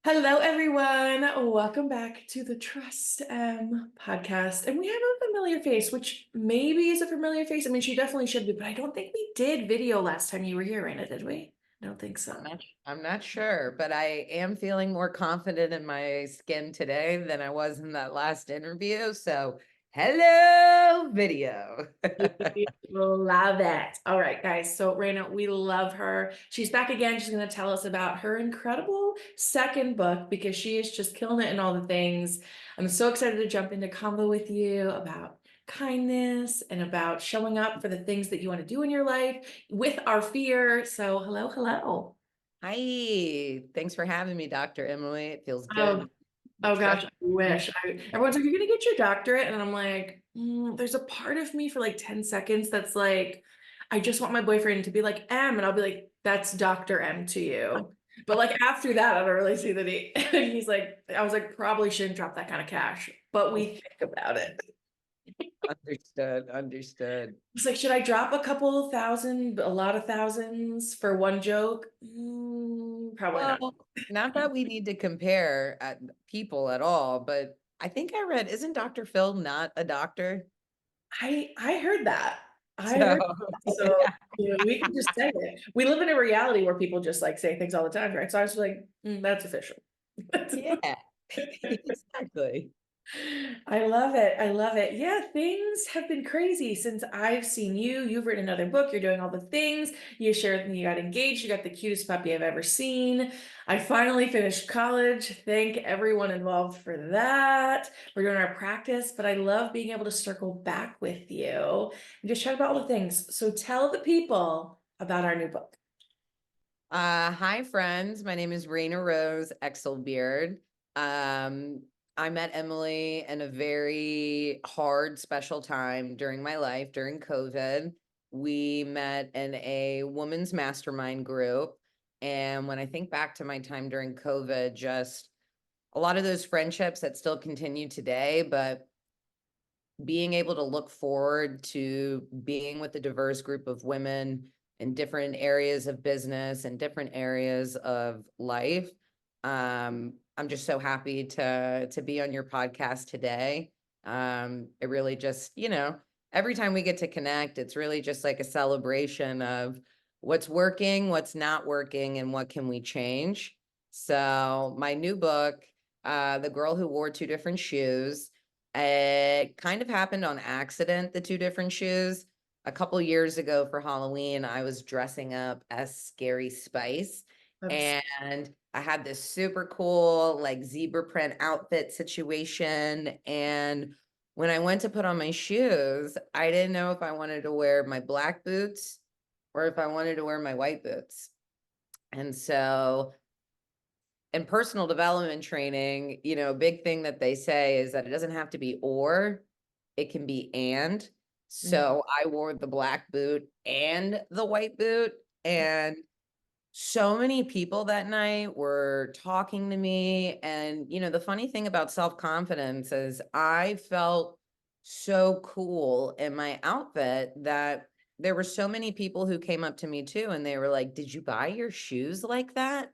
Hello, everyone. Welcome back to the Trust podcast. And we have a familiar face, which maybe is a familiar face. I mean, she definitely should be, but I don't think we did video last time you were here, Rayna, did we? I don't think so. I'm not sure, but I am feeling more confident in my skin today than I was in that last interview. So, hello, video. We love it. All right, guys. So, Rayna, we love her. She's back again. She's going to tell us about her incredible second book because she is just killing it in all the things. I'm so excited to jump into convo with you about kindness and about showing up for the things that you want to do in your life with our fear. So, hello, hello. Hi, thanks for having me, Dr. Emily. It feels Oh, good. oh Trust. gosh, I wish. Everyone's like, you're gonna get your doctorate, and I'm like, there's a part of me for like 10 seconds that's like, I just want my boyfriend to be like M, and I'll be like, that's Dr. M to you. But like after that, I don't really see that he. And he's like, I was like, probably shouldn't drop that kind of cash, but we think about it. Understood, understood. It's like, should I drop a couple thousand, a lot of thousands for one joke? Probably not. Well, not that we need to compare people at all, but I think I read, isn't Dr. Phil not a doctor? I heard that. I So, heard that. So we can just say it. We live in a reality where people just like say things all the time, right? So I was like, that's official. yeah, exactly. I love it. I love it. Yeah, things have been crazy since I've seen you. You've written another book. You're doing all the things. You shared with me you got engaged. You got the cutest puppy I've ever seen. I finally finished college. Thank everyone involved for that. We're doing our practice, but I love being able to circle back with you and just chat about all the things. So tell the people about our new book. Hi, friends. My name is Rayna Rose, Exelbierd. I met Emily in a very hard, special time during my life, during COVID. We met in a women's mastermind group. And when I think back to my time during COVID, just a lot of those friendships that still continue today, but being able to look forward to being with a diverse group of women in different areas of business and different areas of life. I'm just so happy to be on your podcast today. It really just, every time we get to connect, it's really just like a celebration of what's working, what's not working, and what can we change. So my new book, The Girl Who Wore Two Different Shoes, it kind of happened on accident, the two different shoes. A couple years ago for Halloween, I was dressing up as Scary Spice, and I had this super cool like zebra print outfit situation. And when I went to put on my shoes, I didn't know if I wanted to wear my black boots or if I wanted to wear my white boots. And so in personal development training, a big thing that they say is that it doesn't have to be or, it can be and. So I wore the black boot and the white boot. And so many people that night were talking to me. And, the funny thing about self-confidence is I felt so cool in my outfit that there were so many people who came up to me too. And they were like, did you buy your shoes like that?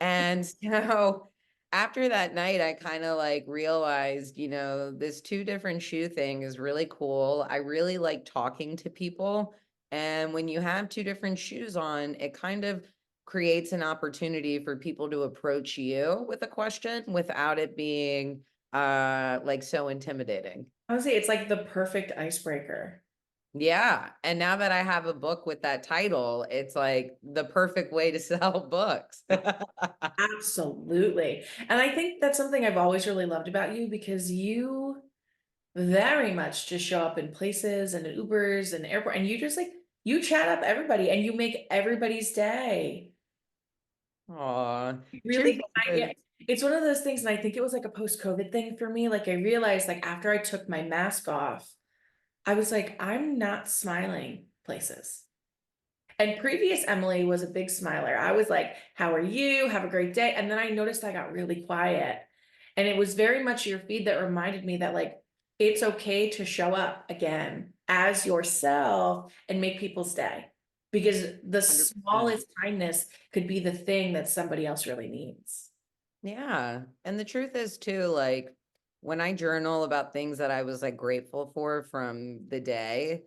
And so after that night, I kind of like realized, this two different shoe thing is really cool. I really like talking to people. And when you have two different shoes on, it kind of creates an opportunity for people to approach you with a question without it being like so intimidating. Honestly, it's like the perfect icebreaker. Yeah. And now that I have a book with that title, it's like the perfect way to sell books. Absolutely. And I think that's something I've always really loved about you because you very much just show up in places and in Ubers and airport and you just like you chat up everybody and you make everybody's day. Aw, Really, truth yeah, is, it's one of those things, and I think it was like a post-COVID thing for me. Like I realized like after I took my mask off, I was like, I'm not smiling places. And previous Emily was a big smiler. I was like, how are you? Have a great day. And then I noticed I got really quiet. And it was very much your feed that reminded me that like it's okay to show up again as yourself and make people's day. Because the 100%. smallest kindness could be the thing that somebody else really needs. Yeah. And the truth is too, like when I journal about things that I was like grateful for from the day,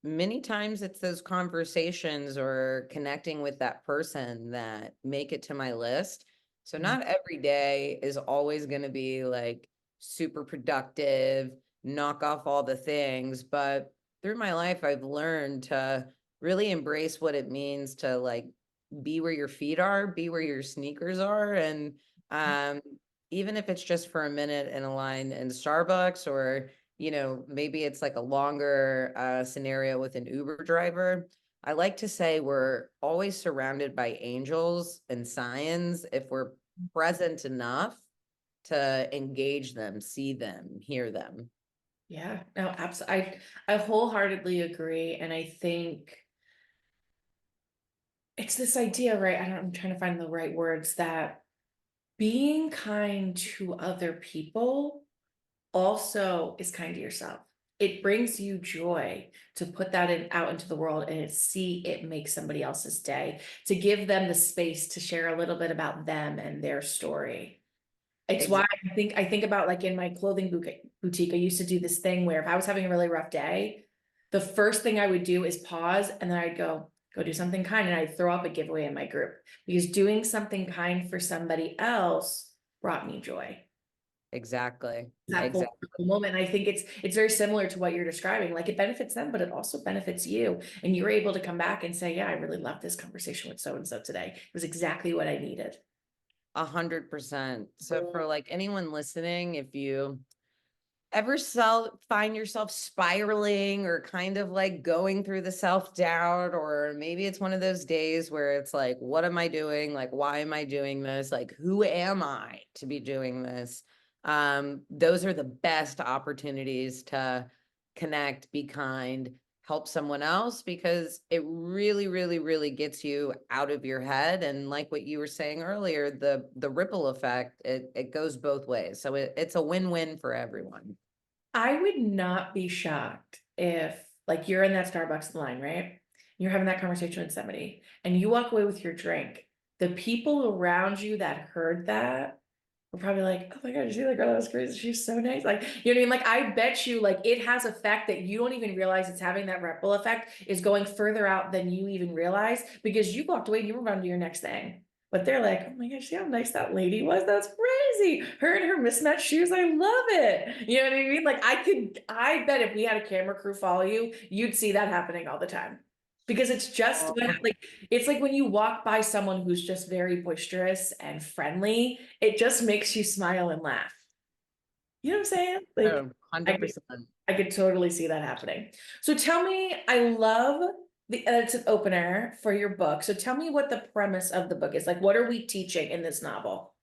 many times it's those conversations or connecting with that person that make it to my list. So Mm. not every day is always going to be like super productive, knock off all the things, but through my life I've learned to really embrace what it means to like be where your feet are, be where your sneakers are, and um even if it's just for a minute in a line in Starbucks, or maybe it's like a longer scenario with an Uber driver. I like to say we're always surrounded by angels and signs if we're present enough to engage them, see them, hear them. Yeah, no, absolutely. I wholeheartedly agree. And I think it's this idea, right? I'm trying to find the right words that being kind to other people also is kind to yourself. It brings you joy to put that out into the world and see it make somebody else's day, to give them the space to share a little bit about them and their story. It's why Exactly. I think about like in my clothing boutique, I used to do this thing where if I was having a really rough day, the first thing I would do is pause and then I'd go do something kind, and I'd throw up a giveaway in my group because doing something kind for somebody else brought me joy. Exactly. That full Exactly. circle moment. I think it's very similar to what you're describing. Like it benefits them, but it also benefits you. And you're able to come back and say, yeah, I really love this conversation with so and so today. It was exactly what I needed. 100%. So for like anyone listening, if you ever find yourself spiraling or kind of like going through the self-doubt, or maybe it's one of those days where it's like, what am I doing? Like, why am I doing this? Like, who am I to be doing this? Those are the best opportunities to connect, be kind, help someone else, because it really, really, really gets you out of your head. And like what you were saying earlier, the ripple effect, it goes both ways. So it's a win-win for everyone. I would not be shocked if, like, you're in that Starbucks line, right? You're having that conversation with somebody and you walk away with your drink. The people around you that heard that were probably like, oh my God, you see that girl that was crazy? She's so nice. Like, you know what I mean? Like, I bet you, like, it has effect that you don't even realize it's having. That ripple effect is going further out than you even realize because you walked away and you moved on to your next thing. But they're like, oh my gosh, see how nice that lady was? That's crazy. Her and her mismatched shoes, I love it. You know what I mean? Like I bet if we had a camera crew follow you, you'd see that happening all the time. Because it's just like it's like when you walk by someone who's just very boisterous and friendly, it just makes you smile and laugh. You know what I'm saying? Oh, Like I could 100%. I could totally see that happening. So tell me, I love it's an opener for your book. So tell me what the premise of the book is. Like, what are we teaching in this novel?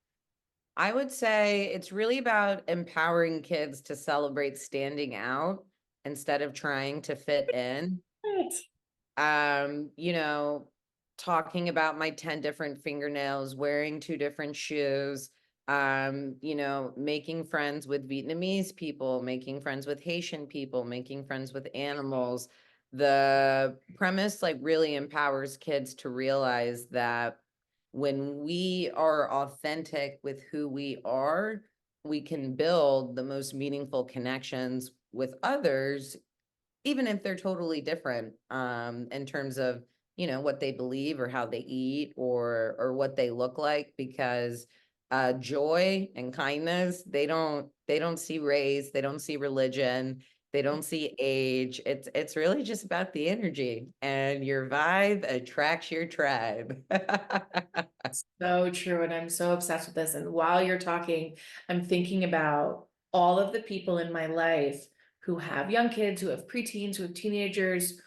I would say it's really about empowering kids to celebrate standing out instead of trying to fit in. Right. um you know Talking about my 10 different fingernails, wearing two different shoes, making friends with Vietnamese people, making friends with Haitian people, making friends with animals. The premise like really empowers kids to realize that when we are authentic with who we are, we can build the most meaningful connections with others, even if they're totally different in terms of what they believe or how they eat or what they look like, because joy and kindness, they don't see race, they don't see religion, they don't see age. It's really just about the energy, and your vibe attracts your tribe. So true. And I'm so obsessed with this. And while you're talking, I'm thinking about all of the people in my life who have young kids, who have preteens, who have teenagers,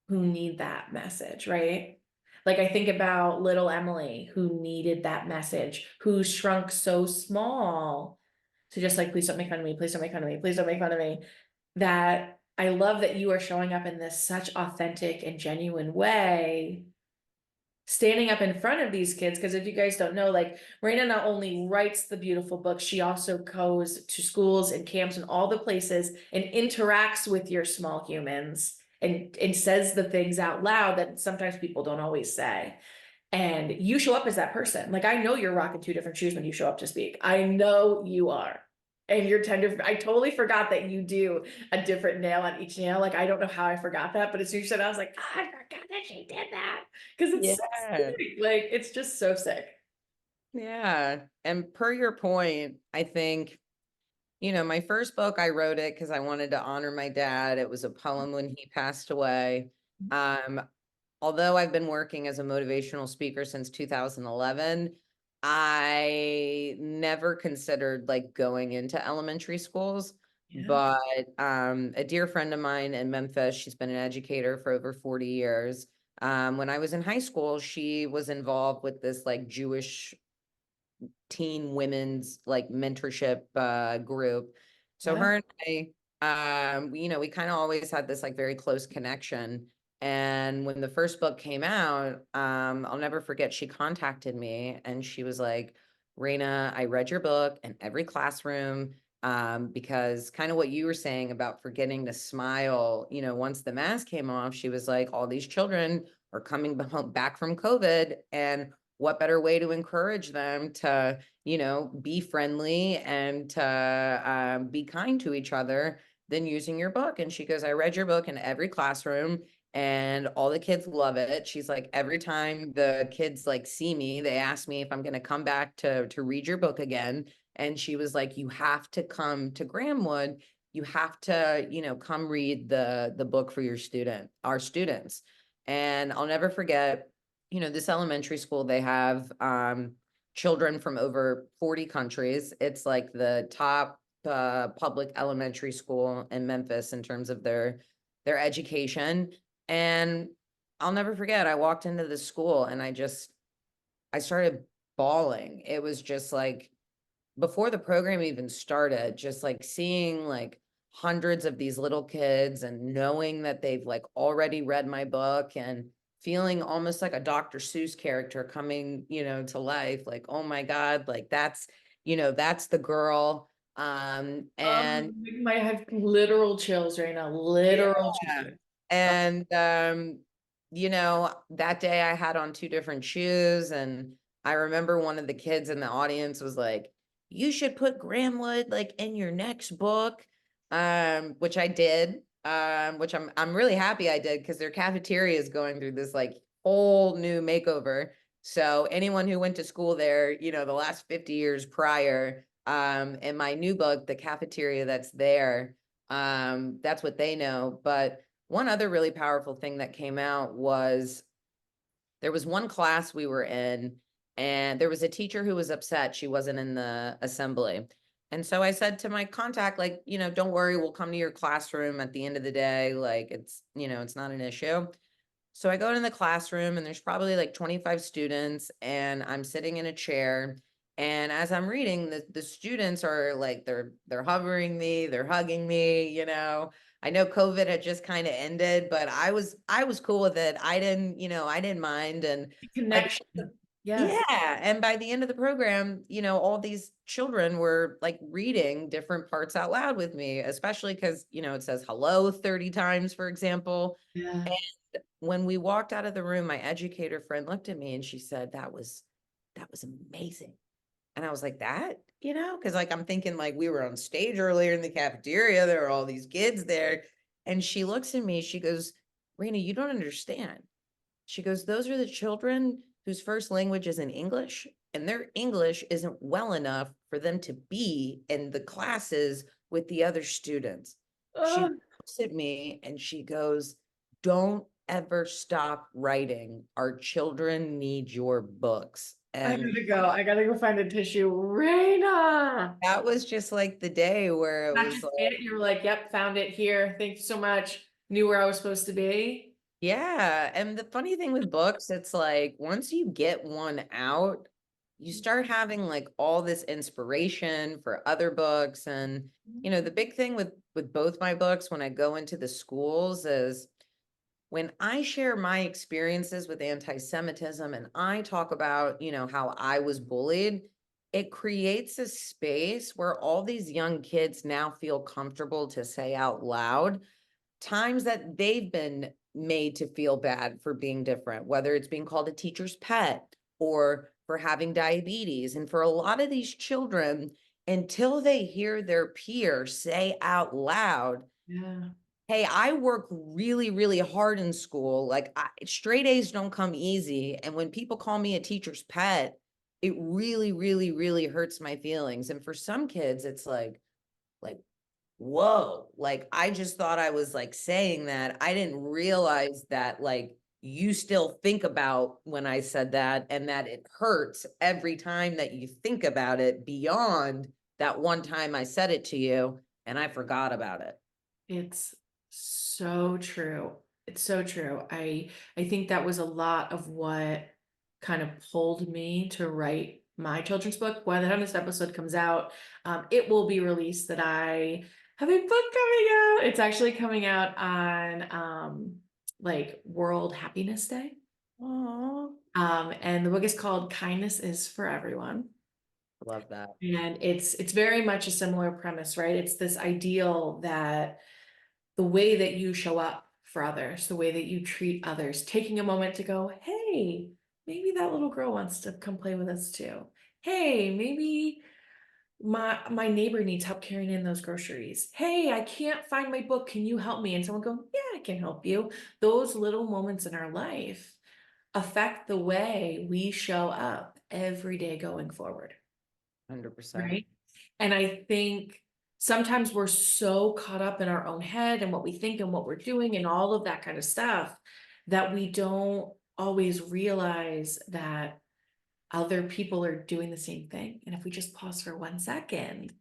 who need that message, right? Like I think about little Emily who needed that message, who shrunk so small to just like, please don't make fun of me, please don't make fun of me, please don't make fun of me. That I love that you are showing up in this such authentic and genuine way, standing up in front of these kids. Because if you guys don't know, like Rayna not only writes the beautiful book, she also goes to schools and camps and all the places and interacts with your small humans and says the things out loud that sometimes people don't always say. And you show up as that person. Like, I know you're rocking two different shoes when you show up to speak. I know you are. And you're tender. I totally forgot that you do a different nail on each nail. Like, I don't know how I forgot that, but as soon as you said that, I was like, "Ah, I forgot that she did that." Because it's so Yeah. sick. Like, it's just so sick. Yeah. And per your point, I think, my first book, I wrote it because I wanted to honor my dad. It was a poem when he passed away. Um, Although I've been working as a motivational speaker since 2011, I never considered like going into elementary schools. Yeah. But a dear friend of mine in Memphis, she's been an educator for over 40 years. When I was in high school, she was involved with this like Jewish teen women's like mentorship group. So Yeah. her and we kind of always had this like very close connection. And when the first book came out, I'll never forget, she contacted me and she was like, Rayna, I read your book in every classroom, because kind of what you were saying about forgetting to smile, once the mask came off, she was like, all these children are coming back from COVID, and what better way to encourage them to, be friendly and to be kind to each other than using your book? And she goes, I read your book in every classroom and all the kids love it. She's like, every time the kids like see me, they ask me if I'm going to come back to read your book again. And she was like, you have to come to Grahamwood. You have to, come read the book for our students. And I'll never forget, this elementary school, they have children from over 40 countries. It's like the top public elementary school in Memphis in terms of their education. And I'll never forget, I walked into the school and I started bawling. It was just like, before the program even started, just like seeing like hundreds of these little kids and knowing that they've like already read my book and feeling almost like a Dr. Seuss character coming, to life. Like, oh my God, like that's the girl. And You might have literal chills right now. Literal yeah. chills. And that day I had on two different shoes, and I remember one of the kids in the audience was like, you should put Gramwood like in your next book. Which I did, which I'm really happy I did, because their cafeteria is going through this like whole new makeover. So anyone who went to school there, the last 50 years prior, in my new book, the cafeteria that's there, that's what they know. But one other really powerful thing that came out was there was one class we were in, and there was a teacher who was upset she wasn't in the assembly. And so I said to my contact, like, don't worry, we'll come to your classroom at the end of the day. Like, it's not an issue. So I go into the classroom and there's probably like 25 students, and I'm sitting in a chair. And as I'm reading, the students are like, they're hovering me, they're hugging me. I know COVID had just kind of ended, but I was cool with it. I didn't mind. And by the Connection. Yeah. yeah, and by the end of the program, all these children were like reading different parts out loud with me, especially because, it says hello 30 times, for example. Yeah. When we walked out of the room, my educator friend looked at me and she said, that was amazing. And I was like, because like I'm thinking like we were on stage earlier in the cafeteria, there were all these kids there. And she looks at me, she goes, Rayna, you don't understand. She goes, those are the children whose first language is in English, and their English isn't well enough for them to be in the classes with the other students. She Oh, looks at me and she goes, don't ever stop writing. Our children need your books. I And gotta go. I gotta go find a tissue. Raina. that was just like the day where it Not was just like, it. You were like, yep, found it here. Thank you so much. Knew where I was supposed to be. yeah. And the funny thing with books, it's like once you get one out, you start having like all this inspiration for other books. And the big thing with both my books when I go into the schools is when I share my experiences with anti-Semitism and I talk about, how I was bullied, it creates a space where all these young kids now feel comfortable to say out loud times that they've been made to feel bad for being different, whether it's being called a teacher's pet or for having diabetes. And for a lot of these children, until they hear their peer say out loud, Yeah. hey, I work really, really hard in school. Like straight A's don't come easy. And when people call me a teacher's pet, it really, really, really hurts my feelings. And for some kids, it's like, whoa, like I just thought I was like saying that. I didn't realize that like you still think about when I said that and that it hurts every time that you think about it beyond that one time I said it to you and I forgot about it. It's so true. It's so true. I think that was a lot of what kind of pulled me to write my children's book. By the time this episode comes out, it will be released that I have a book coming out. It's actually coming out on like World Happiness Day. Oh, And the book is called Kindness is for Everyone. love that. And it's very much a similar premise, right? It's this ideal that the way that you show up for others, the way that you treat others, taking a moment to go, hey, maybe that little girl wants to come play with us too. Hey, maybe my neighbor needs help carrying in those groceries. Hey, I can't find my book. Can you help me? And someone go, yeah, I can help you. Those little moments in our life affect the way we show up every day going forward. 100%. Right. And I think sometimes we're so caught up in our own head and what we think and what we're doing and all of that kind of stuff that we don't always realize that other people are doing the same thing. And if we just pause for 1 second,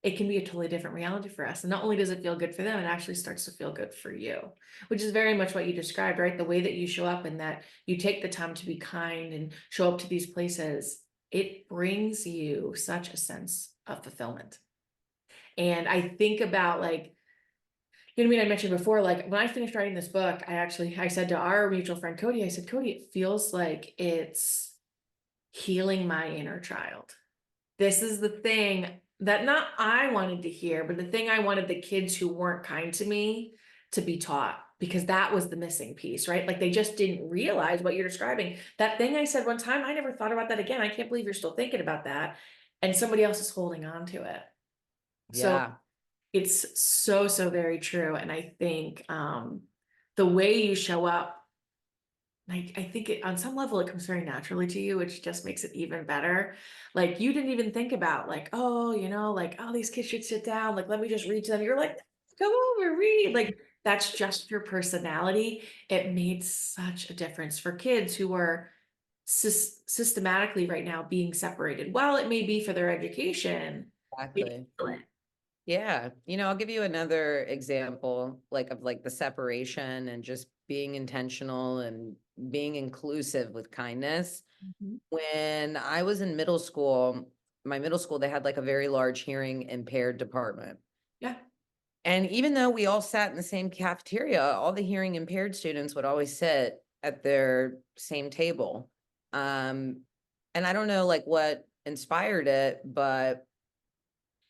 it can be a totally different reality for us. And not only does it feel good for them, it actually starts to feel good for you, which is very much what you described, right? The way that you show up and that you take the time to be kind and show up to these places, it brings you such a sense of fulfillment. And I think about like, you know what I mean? I mentioned before, like when I finished writing this book, I said to our mutual friend, Cody, I said, Cody, it feels like it's healing my inner child. This is the thing that not I wanted to hear, but the thing I wanted the kids who weren't kind to me to be taught, because that was the missing piece, right? Like they just didn't realize what you're describing. That thing I said one time, I never thought about that again. I can't believe you're still thinking about that. And somebody else is holding on to it. So Yeah, it's so, so very true. And I think the way you show up, like I think it on some level it comes very naturally to you, which just makes it even better. Like you didn't even think about like, oh, like, oh, these kids should sit down. Like, let me just read to them. You're like, come over, read. Like that's just your personality. It made such a difference for kids who are systematically right now being separated. While it may be for their education, they exactly. feel it. Yeah. I'll give you another example, like of like the separation and just being intentional and being inclusive with kindness. Mhm. When I was in middle school, my middle school, they had like a very large hearing impaired department. Yeah. And even though we all sat in the same cafeteria, all the hearing impaired students would always sit at their same table. Um, and I don't know like what inspired it, but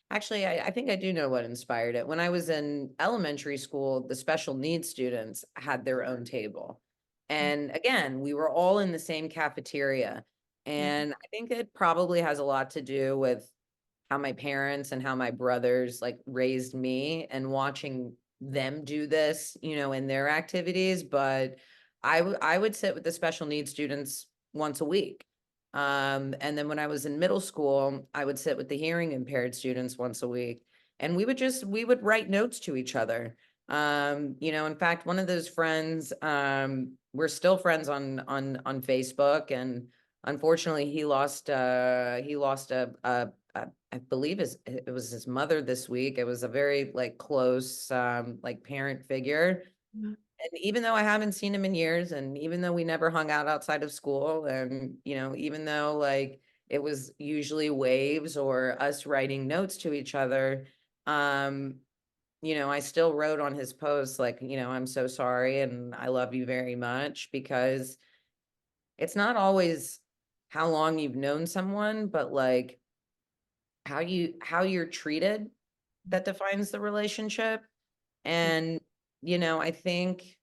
actually, I think I do know what inspired it. When I was in elementary school, the special needs students had their own table. And again, we were all in the same cafeteria. Yeah. And I think it probably has a lot to do with how my parents and how my brothers like raised me and watching them do this, in their activities. But I would sit with the special needs students once a week. And then when I was in middle school, I would sit with the hearing impaired students once a week. And we would write notes to each other. In fact, one of those friends, we're still friends on Facebook, and unfortunately he lost a I believe it was his mother this week. It was a very like close like parent figure. Yeah. And even though I haven't seen him in years, and even though we never hung out outside of school, and even though like it was usually waves or us writing notes to each other, um, I still wrote on his post like, I'm so sorry and I love you very much, because it's not always how long you've known someone, but like how you're treated that defines the relationship. And I think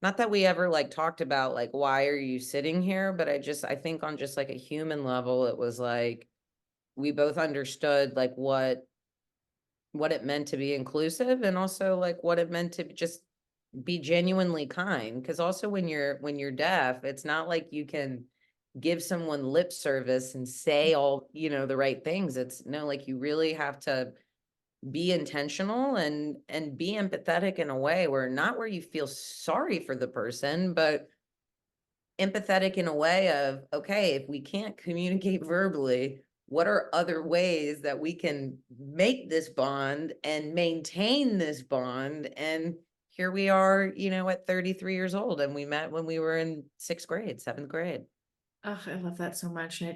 not that we ever like talked about like, why are you sitting here? But I think on just like a human level, it was like, we both understood like what it meant to be inclusive, and also like what it meant to just be genuinely kind. Because also when you're deaf, it's not like you can give someone lip service and say all, the right things. It's no, like you really have to be intentional and be empathetic in a way where, not where you feel sorry for the person, but empathetic in a way of, okay, if we can't communicate verbally, what are other ways that we can make this bond and maintain this bond? And here we are, at 33 years old, and we met when we were in 6th grade, 7th grade. Oh, I love that so much. And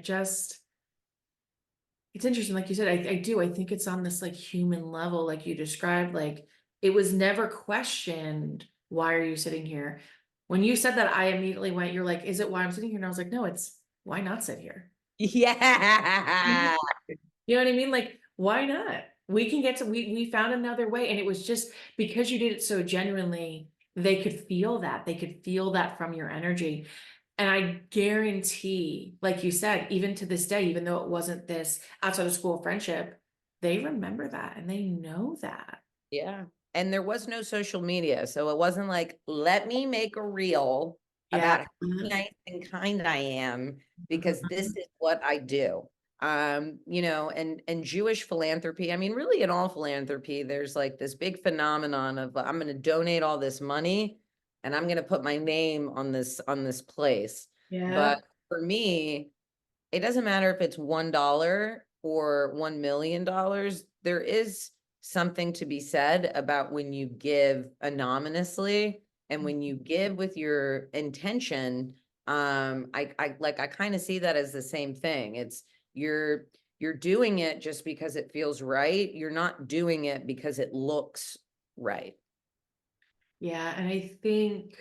it's interesting, like you said, I do. I think it's on this like human level, like you described, like it was never questioned, why are you sitting here? When you said that, I immediately went, you're like, is it why I'm sitting here? And I was like, no, it's why not sit here? Yeah. You know what I mean? Like, why not? We can get to we found another way. And it was just because you did it so genuinely, they could feel that. They could feel that from your energy. And I guarantee, like you said, even to this day, even though it wasn't this outside of school friendship, they remember that and they know that. Yeah. And there was no social media. So it wasn't like, let me make a reel Yeah. about how nice and kind I am, because this is what I do. And Jewish philanthropy, I mean, really in all philanthropy, there's like this big phenomenon of, I'm going to donate all this money and I'm going to put my name on this place. Yeah. But for me, it doesn't matter if it's $1 or $1 million. There is something to be said about when you give anonymously and when you give with your intention. I kind of see that as the same thing. It's you're doing it just because it feels right. You're not doing it because it looks right. Yeah. And I think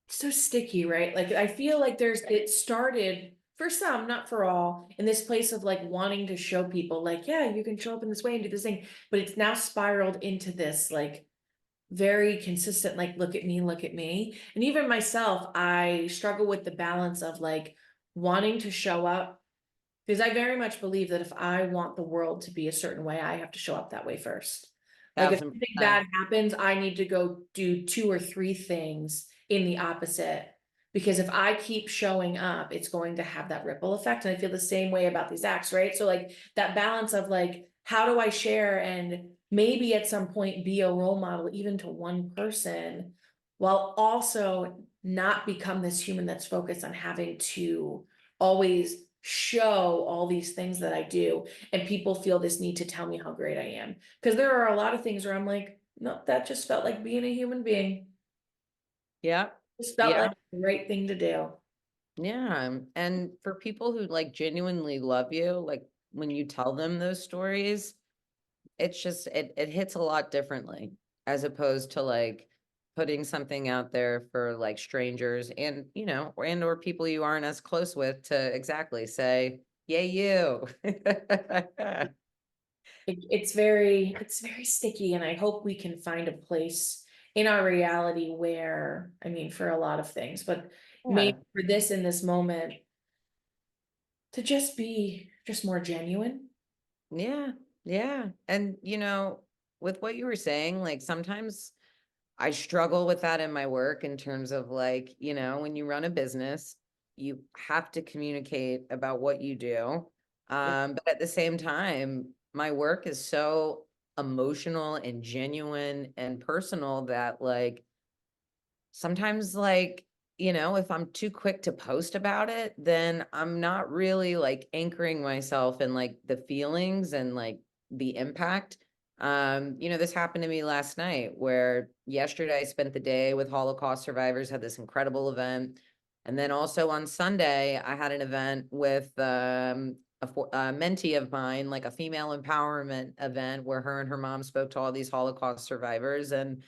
it's so sticky, right? Like I feel like it started for some, not for all, in this place of like wanting to show people, like, yeah, you can show up in this way and do this thing, but it's now spiraled into this like very consistent, like, look at me, look at me. And even myself, I struggle with the balance of like wanting to show up because I very much believe that if I want the world to be a certain way, I have to show up that way first. Like if Thousand something percent. bad happens, I need to go do two or three things in the opposite. Because if I keep showing up, it's going to have that ripple effect. And I feel the same way about these acts, right? So like that balance of like, how do I share and maybe at some point be a role model even to one person, while also not become this human that's focused on having to always show all these things that I do, and people feel this need to tell me how great I am. Because there are a lot of things where I'm like, no, that just felt like being a human being. Yeah. Just felt Yeah. like the right thing to do. Yeah, and for people who like genuinely love you, like when you tell them those stories, it's just it hits a lot differently, as opposed to like putting something out there for like strangers, and or people you aren't as close with, to exactly say, "Yay, you." It's very sticky, and I hope we can find a place in our reality where, I mean, for a lot of things, but maybe Yeah. for this in this moment, to just be just more genuine. Yeah. Yeah. And with what you were saying, like sometimes I struggle with that in my work, in terms of like, when you run a business, you have to communicate about what you do. But at the same time, my work is so emotional and genuine and personal that like sometimes, like, if I'm too quick to post about it, then I'm not really like anchoring myself in like the feelings and like the impact. This happened to me last night, where yesterday I spent the day with Holocaust survivors, had this incredible event. And then also on Sunday, I had an event with a mentee of mine, like a female empowerment event, where her and her mom spoke to all these Holocaust survivors. And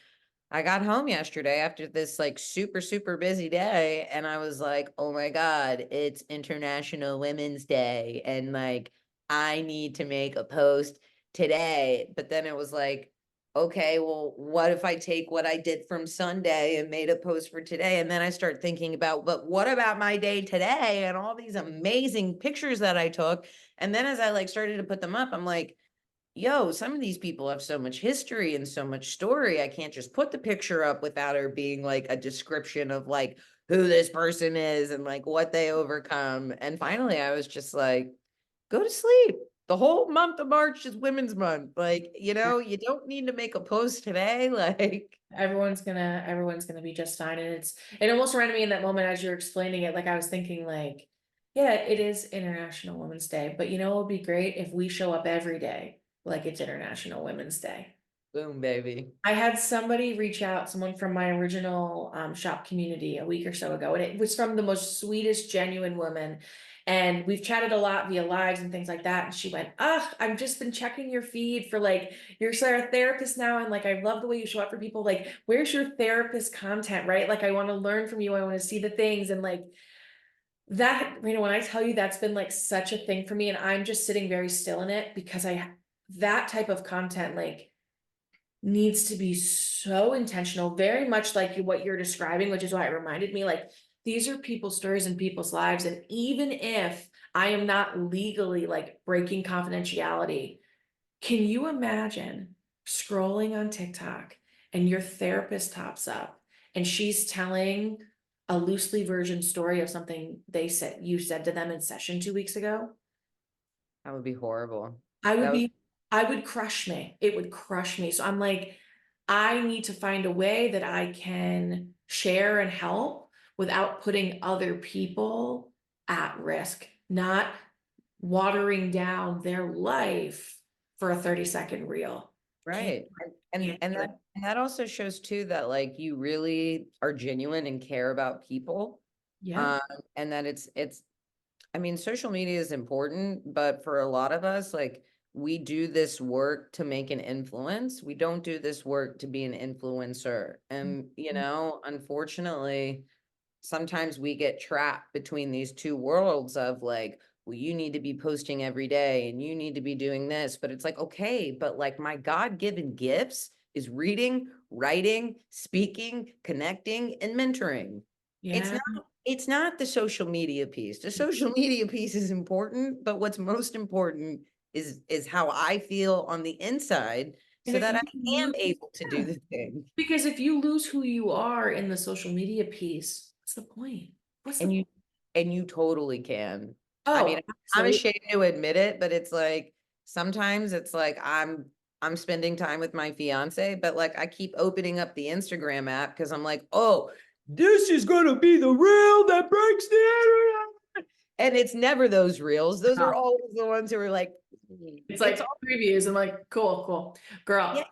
I got home yesterday after this like super, super busy day, and I was like, oh my God, it's International Women's Day. And like, I need to make a post today. But then it was like, okay, well, what if I take what I did from Sunday and made a post for today? And then I start thinking about, but what about my day today and all these amazing pictures that I took? And then as I like started to put them up, I'm like, yo, some of these people have so much history and so much story. I can't just put the picture up without her being like a description of like who this person is and like what they overcome. And finally, I was just like, go to sleep. The whole month of March is Women's Month. Like, you know, you don't need to make a post today. Like, Everyone's gonna be just fine. And it almost reminded me in that moment as you're explaining it, like I was thinking like, yeah, it is International Women's Day, but you know, it would be great if we show up every day like it's International Women's Day. boom, baby. I had somebody reach out, someone from my original shop community a week or so ago, and it was from the most sweetest, genuine woman. And we've chatted a lot via lives and things like that. And she went, "Ugh, I've just been checking your feed for like you're a therapist now, and like I love the way you show up for people. Like, where's your therapist content, right? Like, I want to learn from you. I want to see the things and like that. You know, when I tell you that's been like such a thing for me, and I'm just sitting very still in it because that type of content like needs to be so intentional, very much like what you're describing, which is why it reminded me like these are people's stories and people's lives. And even if I am not legally like breaking confidentiality, can you imagine scrolling on TikTok and your therapist pops up and she's telling a loosely version story of something you said to them in session 2 weeks ago? That would be horrible. I would That would, be, I would crush me. It would crush me. So I'm like, I need to find a way that I can share and help without putting other people at risk, not watering down their life for a 30-second reel. Can't, right. can't do it. And that also shows too that like you really are genuine and care about people. Yeah. Um, and that it's I mean, social media is important, but for a lot of us, like we do this work to make an influence. We don't do this work to be an influencer. And, you know, unfortunately, sometimes we get trapped between these two worlds of like, well, you need to be posting every day and you need to be doing this. But it's like, okay, but like my God-given gifts is reading, writing, speaking, connecting, and mentoring. It's Yeah. it's not the social media piece. The social media piece is important, but what's most important is how I feel on the inside And so if that you I am lose, able to do yeah, the thing. because if you lose who you are in the social media piece, what's the point? What's the And point? you totally can. I mean, Oh, I'm absolutely. ashamed to admit it, but it's like sometimes it's like I'm spending time with my fiance, but like I keep opening up the Instagram app because I'm like, oh, this is gonna be the reel that breaks the internet. And it's never those reels. Those are always the ones who are like, It's it's like all previews. I'm like, cool, cool. yeah. Girl,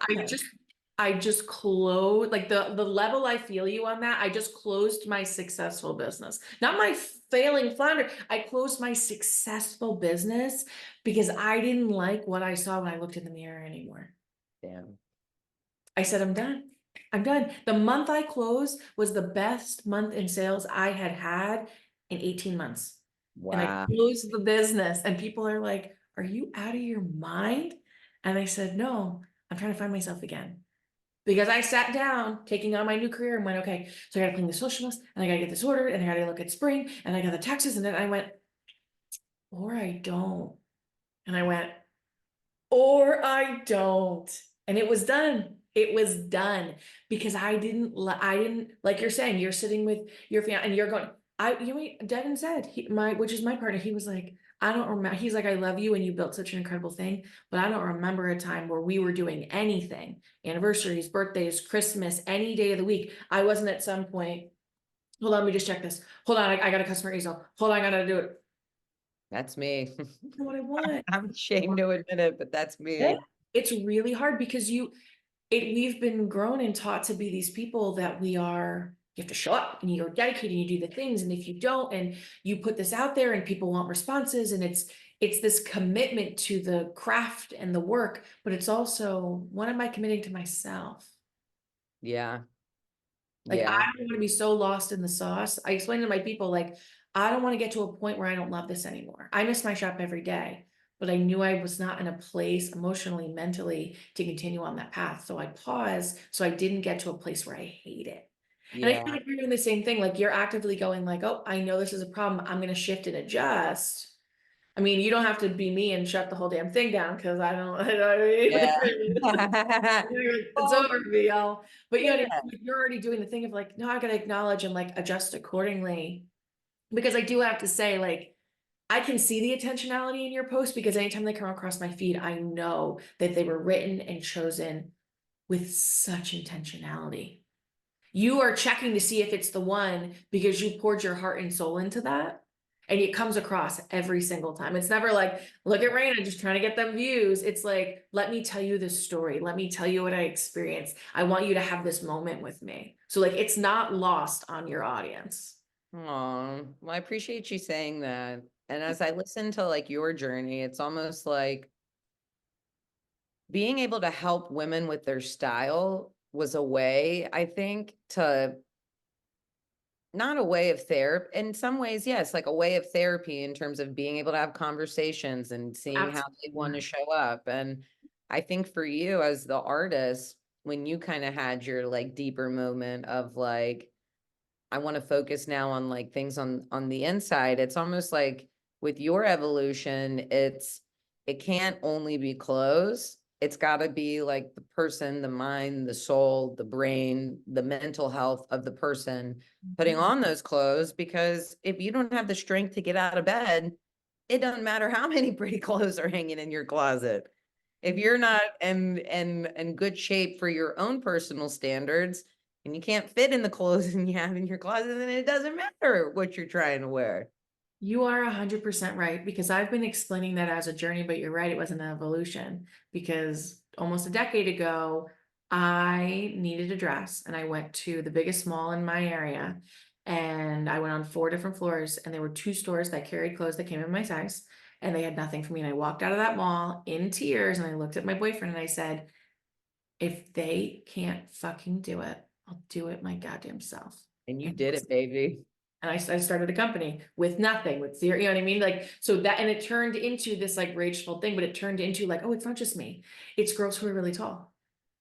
I just closed like the level I feel you on that. I just closed my successful business. Not my failing flounder. I closed my successful business because I didn't like what I saw when I looked in the mirror anymore. Damn. I said, I'm done. I'm done. The month I closed was the best month in sales I had had in 18 months. And I Wow. closed the business, and people are like, "Are you out of your mind?" And I said, "No, I'm trying to find myself again." Because I sat down taking on my new career and went, okay, so I gotta clean the social list, and I gotta get this ordered, and I gotta look at spring, and I got the taxes, and then I went, or I don't. And I went, or I don't. And it was done. It was done because I didn't, like you're saying, you're sitting with your family and you're going, you know what Devin said, which is my partner, he was like, I don't remember, he's like, I love you and you built such an incredible thing, but I don't remember a time where we were doing anything, anniversaries, birthdays, Christmas, any day of the week. I wasn't at some point, hold on, let me just check this. Hold on, I got a customer easel. Hold on, I gotta do it. That's me. You know what I want? I'm ashamed to admit it, but that's Yeah. me. It's really hard because we've been grown and taught to be these people that you have to show up and you're dedicated and you do the things. And if you don't, and you put this out there and people want responses, and it's this commitment to the craft and the work, but it's also, what am I committing to myself? Yeah. Like, I Yeah. don't want to be so lost in the sauce. I explain to my people, like, I don't want to get to a point where I don't love this anymore. I miss my shop every day, but I knew I was not in a place emotionally, mentally to continue on that path. So I paused so I didn't get to a place where I hate it. And I Yeah. feel like you're doing the same thing. Like you're actively going like, oh, I know this is a problem. I'm going to shift and adjust. I mean, you don't have to be me and shut the whole damn thing down because I don't, I know what I mean. Yeah. It's Well, over for me, y'all. But you know what I yeah. mean? Like, you're already doing the thing of like, no, I gotta acknowledge and like adjust accordingly. Because I do have to say, like, I can see the intentionality in your post because anytime they come across my feed, I know that they were written and chosen with such intentionality. You are checking to see if it's the one because you poured your heart and soul into that. And it comes across every single time. It's never like, look at Rayna just trying to get them views. It's like, let me tell you this story. Let me tell you what I experienced. I want you to have this moment with me. So, like, it's not lost on your audience. Oh, well, I appreciate you saying that. And as I listen to like your journey, it's almost like being able to help women with their style was a way, I think, to not a way of therapy. In some ways, yes, like a way of therapy in terms of being able to have conversations and seeing how they want to Absolutely. show up. And I think for you as the artist, when you kind of had your like deeper moment of like, I want to focus now on like things on the inside. It's almost like with your evolution, it can't only be clothes. It's got to be like the person, the mind, the soul, the brain, the mental health of the person putting on those clothes. Because if you don't have the strength to get out of bed, it doesn't matter how many pretty clothes are hanging in your closet. If you're not in good shape for your own personal standards, and you can't fit in the clothes you have in your closet, then it doesn't matter what you're trying to wear. You are 100% right because I've been explaining that as a journey, but you're right, it was an evolution because almost a decade ago, I needed a dress and I went to the biggest mall in my area and I went on 4 different floors and there were 2 stores that carried clothes that came in my size and they had nothing for me. And I walked out of that mall in tears and I looked at my boyfriend and I said, if they can't fucking do it, I'll do it my goddamn self. And you did it, baby. And I started a company with nothing, with zero, you know what I mean? Like, so that, and it turned into this like rageful thing, but it turned into like, oh, it's not just me. It's girls who are really tall.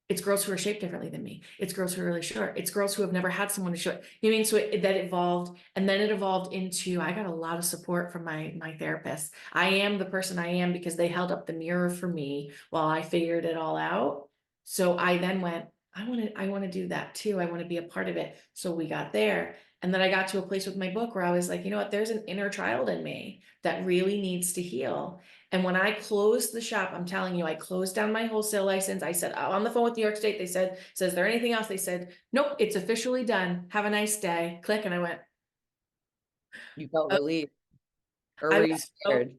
It's girls who are shaped differently than me. It's girls who are really short. It's girls who have never had someone to show it. You know what I mean? So that evolved, and then it evolved into I got a lot of support from my therapist. I am the person I am because they held up the mirror for me while I figured it all out. So I then went, I want to do that too. I want to be a part of it. So we got there. And then I got to a place with my book where I was like, you know what, there's an inner child in me that really needs to heal. And when I closed the shop, I'm telling you, I closed down my wholesale license. I said, on the phone with New York State, they said, says there anything else? They said, nope, it's officially done. Have a nice day. Click. And I went, You felt oh, relieved, or I were was, you so- scared?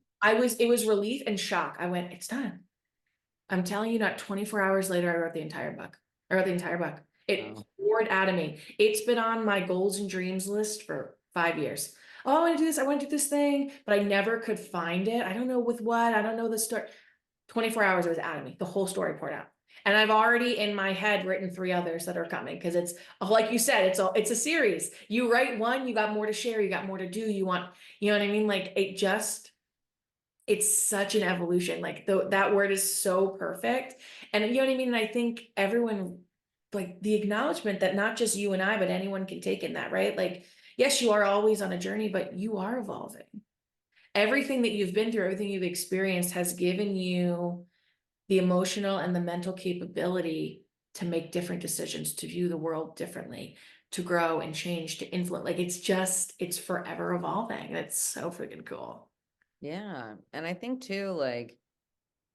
it was relief and shock. I went, it's done. I'm telling you, not 24 hours later, I wrote the entire book. I wrote the entire book. It Wow. poured out of me. It's been on my goals and dreams list for 5 years. Oh, I want to do this. I want to do this thing, but I never could find it. I don't know with what. I don't know the story. 24 hours it was out of me. The whole story poured out. And I've already in my head written 3 others that are coming because it's like you said, it's a series. You write one, you got more to share, you got more to do. You want, you know what I mean? Like it's such an evolution. Like that word is so perfect. And you know what I mean? And I think everyone like the acknowledgement that not just you and I, but anyone can take in that, right? Like, yes, you are always on a journey, but you are evolving. Everything that you've been through, everything you've experienced has given you the emotional and the mental capability to make different decisions, to view the world differently, to grow and change, to influence. Like it's forever evolving. And it's so freaking cool. Yeah. And I think too, like,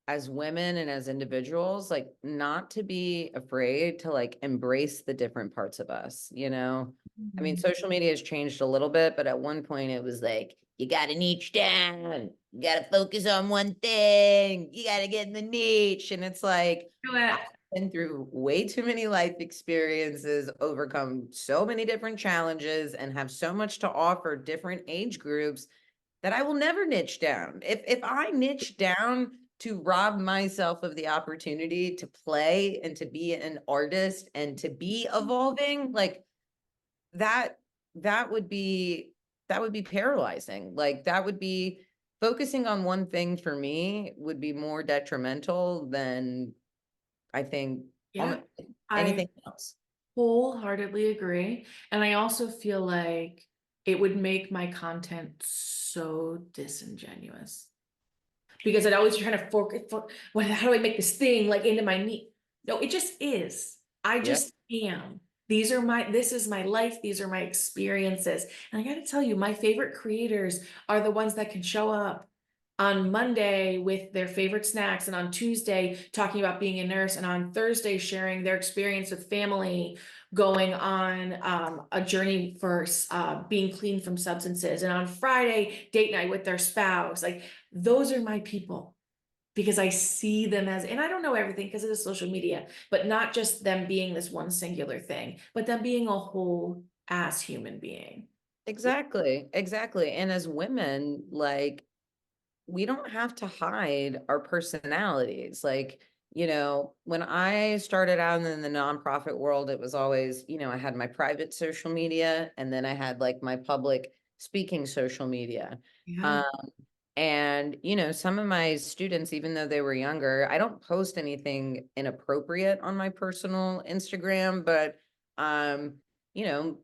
as women and as individuals, like not to be afraid to like embrace the different parts of us, you know? I mean, Mhm. social media has changed a little bit, but at one point it was like, you got to niche down, you got to focus on one thing, you got to get in the niche. And it's like, Do I've it. been through way too many life experiences, overcome so many different challenges, and have so much to offer different age groups that I will never niche down. If I niche down to rob myself of the opportunity to play and to be an artist and to be evolving, like that that would be that would be paralyzing. Like that would be focusing on one thing for me would be more detrimental than I think Yeah, almost I anything else. wholeheartedly agree. And I also feel like it would make my content so disingenuous because I'd always trying to how do I make this thing like into my meat? No, it just is. I Yeah, just am. This is my life. These are my experiences. And I got to tell you, my favorite creators are the ones that can show up on Monday with their favorite snacks and on Tuesday talking about being a nurse and on Thursday sharing their experience with family going on a journey for being clean from substances and on Friday date night with their spouse. Like those are my people because I see them as, and I don't know everything because it is social media, but not just them being this one singular thing, but them being a whole ass human being. exactly, exactly. And as women, like, we don't have to hide our personalities. Like, when I started out in the nonprofit world, it was always, I had my private social media and then I had like my public speaking social media. Yeah. Um, and, some of my students, even though they were younger, I don't post anything inappropriate on my personal Instagram, but,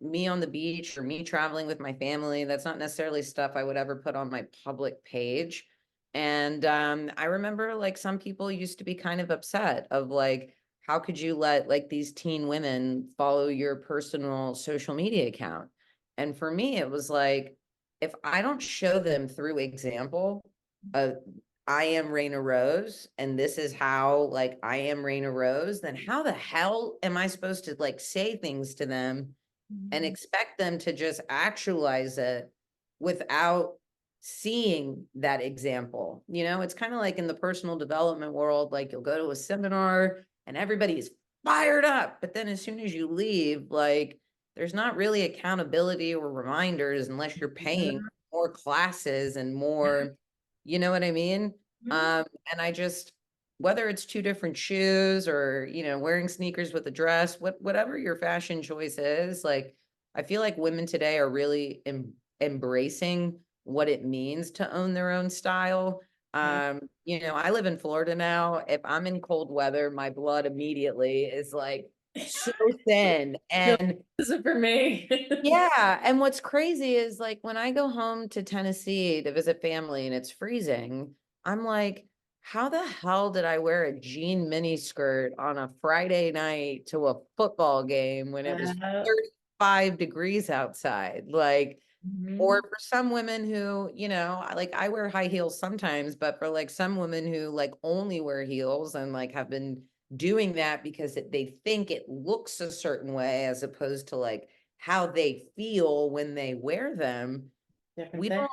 me on the beach or me traveling with my family, that's not necessarily stuff I would ever put on my public page. And I remember like some people used to be kind of upset of like, how could you let like these teen women follow your personal social media account? And for me, it was like, if I don't show them through example of I am Rayna Rose and this is how like I am Rayna Rose, then how the hell am I supposed to like say things to them and Mhm. expect them to just actualize it without seeing that example? It's kind of like in the personal development world, like you'll go to a seminar and everybody's fired up, but then as soon as you leave, like there's not really accountability or reminders unless you're paying more classes and more, you know what I mean? Mhm. And I just, whether it's two different shoes or, wearing sneakers with a dress, whatever your fashion choice is, like, I feel like women today are really embracing what it means to own their own style. Yeah. I live in Florida now. If I'm in cold weather, my blood immediately is like so thin. No, And this isn't for me. yeah, and what's crazy is like when I go home to Tennessee to visit family and it's freezing, I'm like, how the hell did I wear a jean mini skirt on a Friday night to a football game when it was Yeah. 35 degrees outside? Like, or Mhm. for some women who, like I wear high heels sometimes, but for like some women who like only wear heels and like have been doing that because they think it looks a certain way as opposed to like how they feel when they wear them, Different we thing. don't,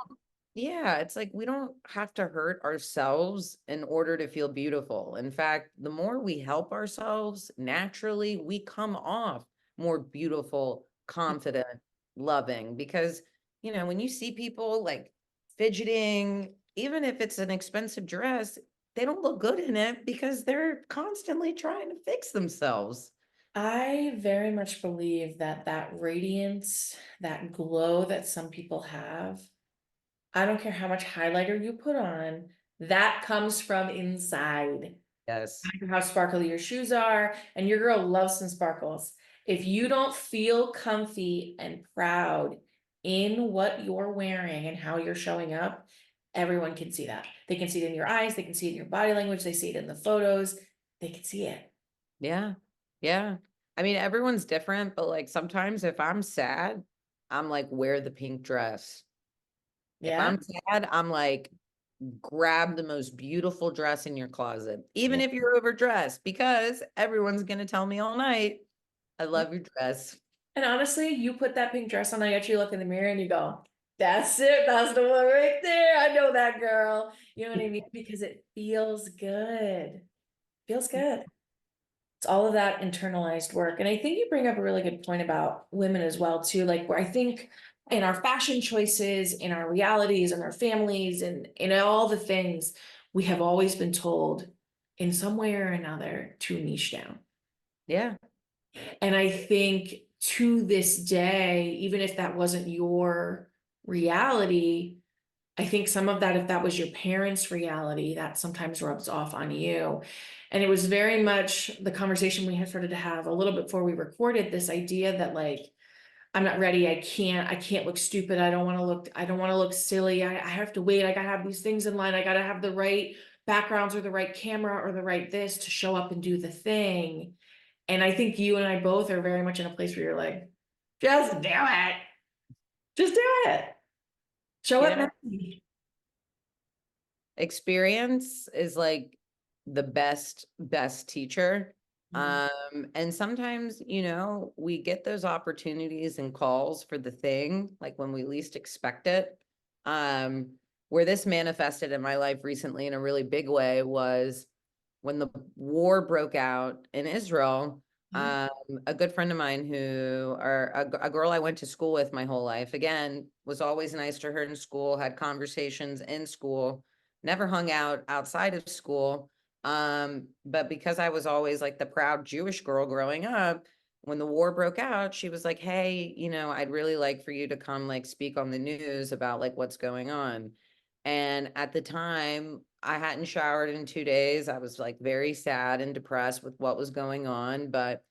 yeah, it's like we don't have to hurt ourselves in order to feel beautiful. In fact, the more we help ourselves naturally, we come off more beautiful, confident, loving. Because, when you see people like fidgeting, even if it's an expensive dress, they don't look good in it because they're constantly trying to fix themselves. I very much believe that that radiance, that glow that some people have, I don't care how much highlighter you put on, that comes from inside. Yes. I don't care how sparkly your shoes are, and your girl loves some sparkles. If you don't feel comfy and proud in what you're wearing and how you're showing up, everyone can see that. They can see it in your eyes, they can see it in your body language, they see it in the photos, they can see it. Yeah. Yeah. I mean, everyone's different, but like sometimes if I'm sad, I'm like, wear the pink dress. If Yeah. I'm sad, I'm like, grab the most beautiful dress in your closet, even Yeah. if you're overdressed, because everyone's going to tell me all night, I love your dress. And honestly, you put that pink dress on, I actually look in the mirror and you go, that's it, that's the one right there. I know that girl. You know what I mean? Because it feels good. Feels good. It's all of that internalized work. And I think you bring up a really good point about women as well, too. Like where I think in our fashion choices, in our realities, in our families, and in all the things, we have always been told in some way or another to niche down. Yeah. And I think to this day, even if that wasn't your reality, I think some of that, if that was your parents' reality, that sometimes rubs off on you. And it was very much the conversation we had started to have a little bit before we recorded, this idea that like, I'm not ready. I can't look stupid. I don't want to look silly. I have to wait. I gotta have these things in line. I gotta have the right backgrounds or the right camera or the right this to show up and do the thing. And I think you and I both are very much in a place where you're like, just do it. Just do it. Show up Yeah. messy. Experience is like the best teacher. Mhm. And sometimes, we get those opportunities and calls for the thing, like when we least expect it. Um, where this manifested in my life recently in a really big way was when the war broke out in Israel. Yeah. A good friend of mine or a girl I went to school with my whole life, again, was always nice to her in school, had conversations in school, never hung out outside of school. But because I was always like the proud Jewish girl growing up, when the war broke out, she was like, hey, I'd really like for you to come like speak on the news about like what's going on. And at the time, I hadn't showered in 2 days. I was like very sad and depressed with what was going on. But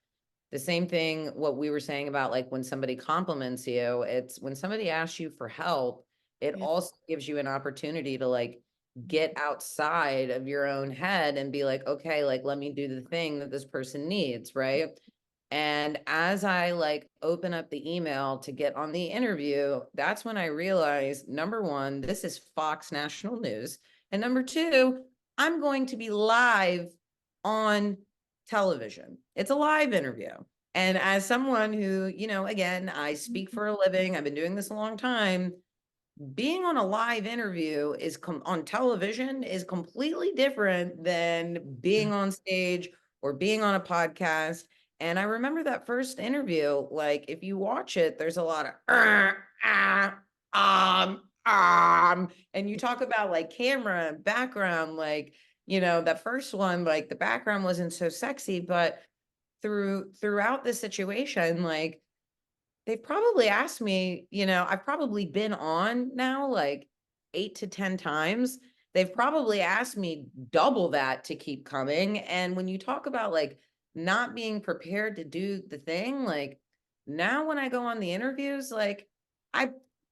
the same thing, what we were saying about like when somebody compliments you, it's when somebody asks you for help, it Yeah. also gives you an opportunity to like get outside of your own head and be like, okay, like let me do the thing that this person needs, right? And as I like open up the email to get on the interview, that's when I realized, number one, this is Fox National News. And number two, I'm going to be live on television. It's a live interview. And as someone who, again, I speak for a living, I've been doing this a long time. Being on a live interview on television is completely different than Yeah. being on stage or being on a podcast. And I remember that first interview, like if you watch it, there's a lot of and you talk about like camera and background, like, that first one, like the background wasn't so sexy, but throughout the situation, like they've probably asked me, I've probably been on now like 8 to 10 times. They've probably asked me double that to keep coming. And when you talk about like not being prepared to do the thing, like now when I go on the interviews, like I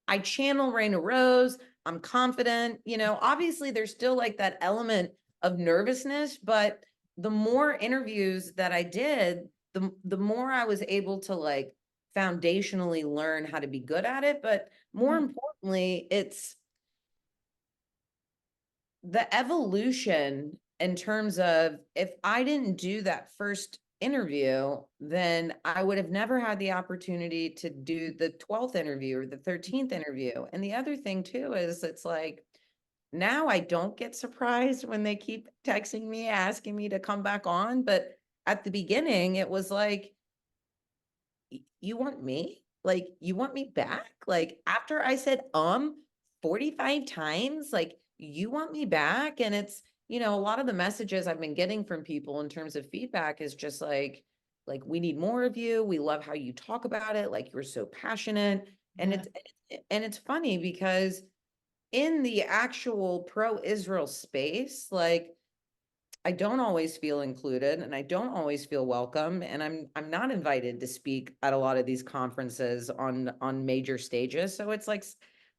I channel Rayna Rose. I'm confident, obviously there's still like that element of nervousness, but the more interviews that I did, the more I was able to like foundationally learn how to be good at it. But more Yeah. importantly, it's the evolution in terms of if I didn't do that first interview, then I would have never had the opportunity to do the 12th interview or the 13th interview. And the other thing too is it's like now I don't get surprised when they keep texting me asking me to come back on, but at the beginning it was like, you want me? Like, you want me back? Like, after I said, 45 times, like, you want me back? And it's, a lot of the messages I've been getting from people in terms of feedback is just like, we need more of you. We love how you talk about it. Like, you're so passionate. And Yeah. it's funny because in the actual pro-Israel space, like, I don't always feel included and I don't always feel welcome, and I'm not invited to speak at a lot of these conferences on major stages. So it's like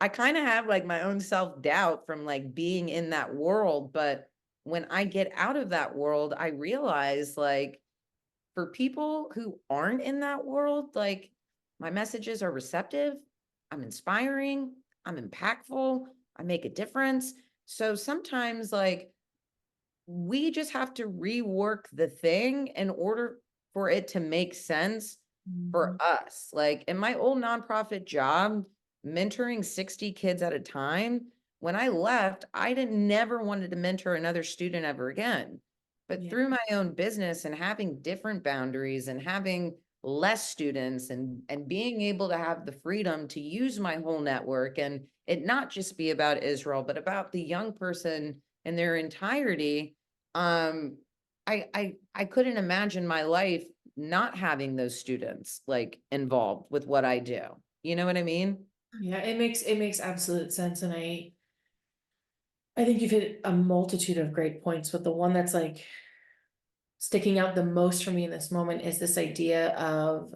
I kind of have like my own self-doubt from like being in that world, but when I get out of that world, I realize like for people who aren't in that world, like my messages are receptive, I'm inspiring, I'm impactful, I make a difference. So sometimes like we just have to rework the thing in order for it to make sense for Mhm. us. Like in my old nonprofit job, mentoring 60 kids at a time, when I left, I didn't never wanted to mentor another student ever again. But Yeah. through my own business and having different boundaries and having less students and being able to have the freedom to use my whole network and it not just be about Israel, but about the young person in their entirety, um, I couldn't imagine my life not having those students like involved with what I do. You know what I mean? Yeah, it makes absolute sense. And I think you've hit a multitude of great points, but the one that's like sticking out the most for me in this moment is this idea of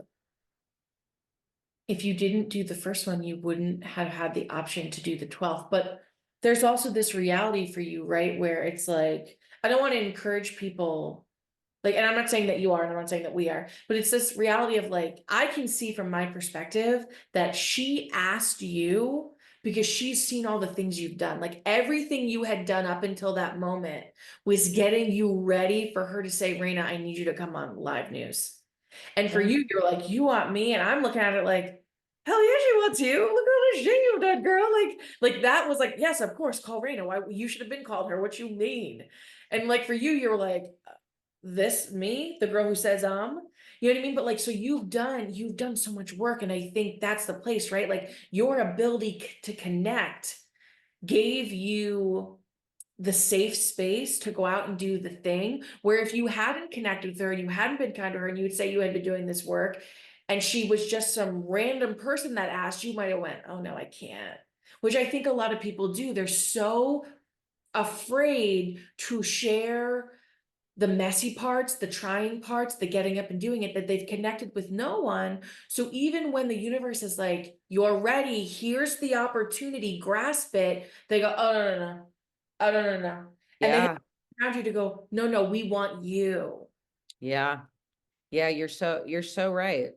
if you didn't do the first one, you wouldn't have had the option to do the 12th. But there's also this reality for you, right? Where it's like, I don't want to encourage people, like, and I'm not saying that you are, and I'm not saying that we are, but it's this reality of like, I can see from my perspective that she asked you because she's seen all the things you've done. Like everything you had done up until that moment was getting you ready for her to say, Rayna, I need you to come on live news. And for Yeah. you, you're like, you want me? And I'm looking at it like, hell yeah, she wants you. Look at all the shit you've done, girl. Like that was like, yes, of course, call Raina. Why you should have been called her. What you mean? And like for you, you're like, this me, the girl who says you know what I mean? But like, so you've done so much work, and I think that's the place, right? Like your ability to connect gave you the safe space to go out and do the thing, where if you hadn't connected with her and you hadn't been kind to her and you would say you had been doing this work and she was just some random person that asked, you might have went, oh no, I can't. Which I think a lot of people do. They're so afraid to share the messy parts, the trying parts, the getting up and doing it, that they've connected with no one. So even when the universe is like, you're ready, here's the opportunity, grasp it, they go, oh, no, no, no. Oh, no, no, no. And they have Yeah. around you to go, no, no, we want you. Yeah. Yeah. You're so right.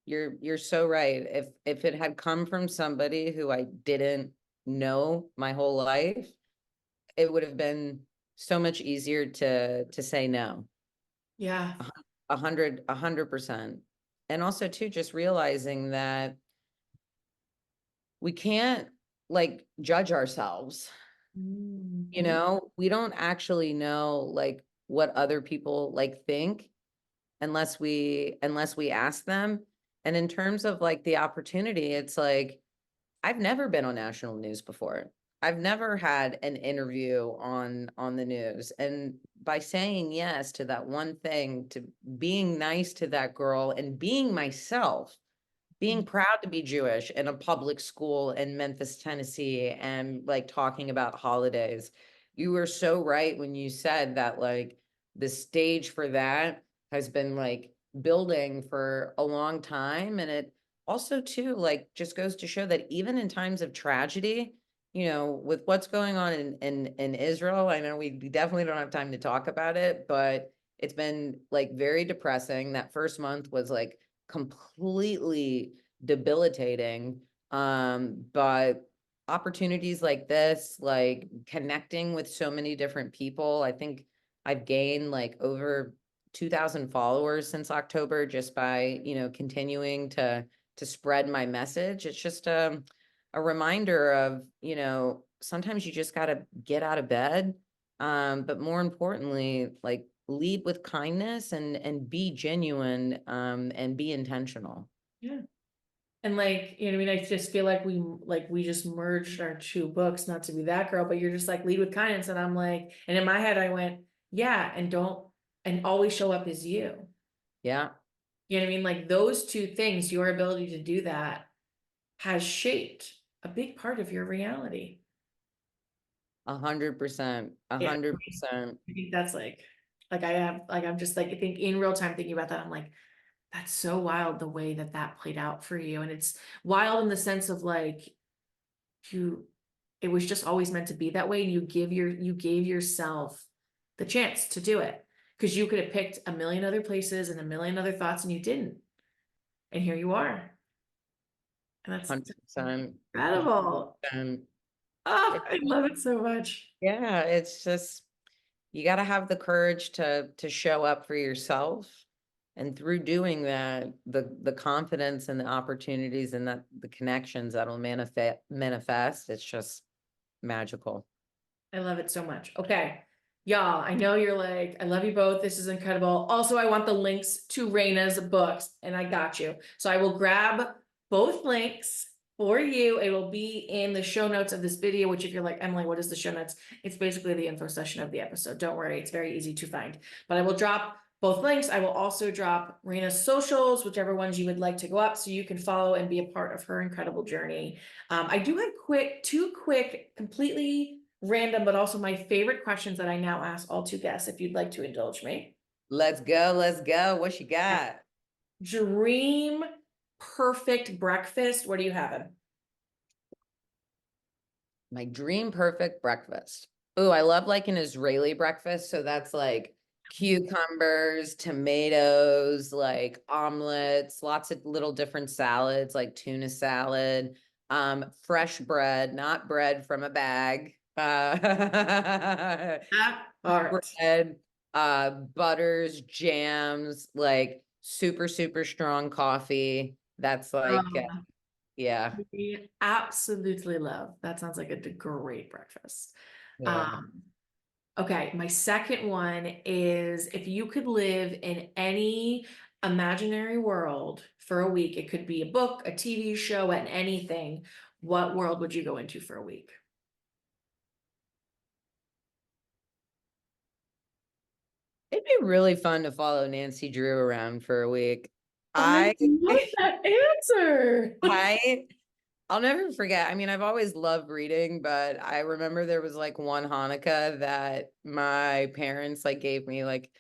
You're so right. If it had come from somebody who I didn't know my whole life, it would have been so much easier to say no. Yeah. A hundred percent. And also too, just realizing that we can't like judge ourselves. You Mhm. know, we don't actually know like what other people like think unless we ask them. And in terms of like the opportunity, it's like I've never been on national news before. I've never had an interview on the news. And by saying yes to that one thing, to being nice to that girl and being myself, being proud to be Jewish in a public school in Memphis, Tennessee, and like talking about holidays. You were so right when you said that like the stage for that has been like building for a long time. And it also too like just goes to show that even in times of tragedy, you know, with what's going on in Israel, I know we definitely don't have time to talk about it, but it's been like very depressing. That first month was like completely debilitating. But opportunities like this, like connecting with so many different people, I think I've gained like over 2,000 followers since October just by, you know, continuing to spread my message. It's just a reminder of, you know, sometimes you just got to get out of bed. But more importantly, like lead with kindness and be genuine and be intentional. Yeah. And like, you know what I mean? I just feel like we just merged our two books, not to be that girl, but you're just like lead with kindness. And I'm like, and in my head, I went, yeah, and don't, and always show up as you. Yeah, You know what I mean? Like those two things, your ability to do that has shaped a big part of your reality. 100%, a Yeah. 100%. I think that's like I have, like, I'm just like, I think in real time thinking about that, I'm like, that's so wild the way that that played out for you. And it's wild in the sense of like, you, it was just always meant to be that way. And you gave yourself the chance to do it because you could have picked a million other places and a million other thoughts and you didn't. And here you are. And that's 100%, incredible. 100%. Oh, It, I love it so much. yeah, it's just you got to have the courage to show up for yourself, and through doing that, the confidence and the opportunities and that the connections that'll manifest, it's just magical. I love it so much. Okay. Y'all, I know you're like, I love you both. This is incredible. Also, I want the links to Raina's books, and I got you. So I will grab both links for you. It will be in the show notes of this video, which if you're like, Emily, what is the show notes? It's basically the info session of the episode. Don't worry, it's very easy to find. But I will drop both links. I will also drop Raina's socials, whichever ones you would like to go up so you can follow and be a part of her incredible journey. I do have two quick, completely random, but also my favorite questions that I now ask all two guests, if you'd like to indulge me. Let's go. Let's go. What you Yeah. got? Dream perfect breakfast. What are you having? My dream perfect breakfast. Oh, I love like an Israeli breakfast. So that's like cucumbers, tomatoes, like omelets, lots of little different salads, like tuna salad, fresh bread, not bread from a bag. That part. Bread, butters, jams, like super, super strong coffee. That's like, Um, yeah, we absolutely love. That sounds like a great breakfast. yeah. Um, okay, my second one is if you could live in any imaginary world for a week, it could be a book, a TV show, and anything. What world would you go into for a week? It'd be really fun to follow Nancy Drew around for a week. I I, love that answer. I, I'll never forget. I mean, I've always loved reading, but I remember there was like one Hanukkah that my parents like gave me like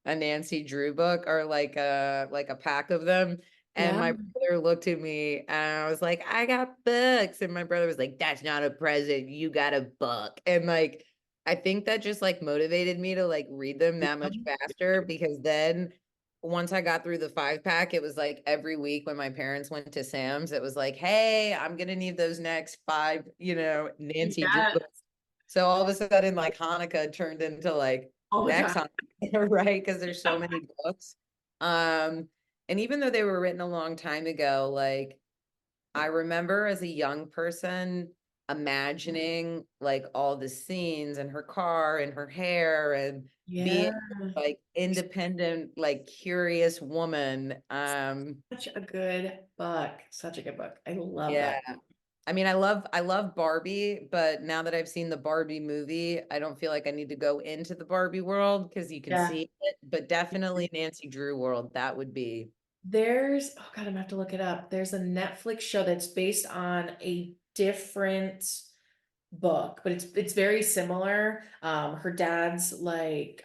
a Nancy Drew book or like a pack of them. And Yeah. my brother looked at me and I was like, I got books. And my brother was like, that's not a present. You got a book. And like, I think that just like motivated me to like read them that much faster because then once I got through the 5 pack, it was like every week when my parents went to Sam's, it was like, hey, I'm gonna need those next 5, Nancy Drew Yeah. books. So all of a sudden, like Hanukkah turned into like All the next time. Hanukkah, right? Because there's so many books. Um, and even though they were written a long time ago, like I remember as a young person imagining like all the scenes and her car and her hair and being Yeah. like independent, like curious woman. Such a good book. Such a good book. I love Yeah. that. I mean, I love Barbie, but now that I've seen the Barbie movie, I don't feel like I need to go into the Barbie world because you can Yeah. see it, but definitely Nancy Drew world, that would be There's, oh God, I'm gonna have to look it up. There's a Netflix show that's based on a different book, but it's very similar. Her dad's like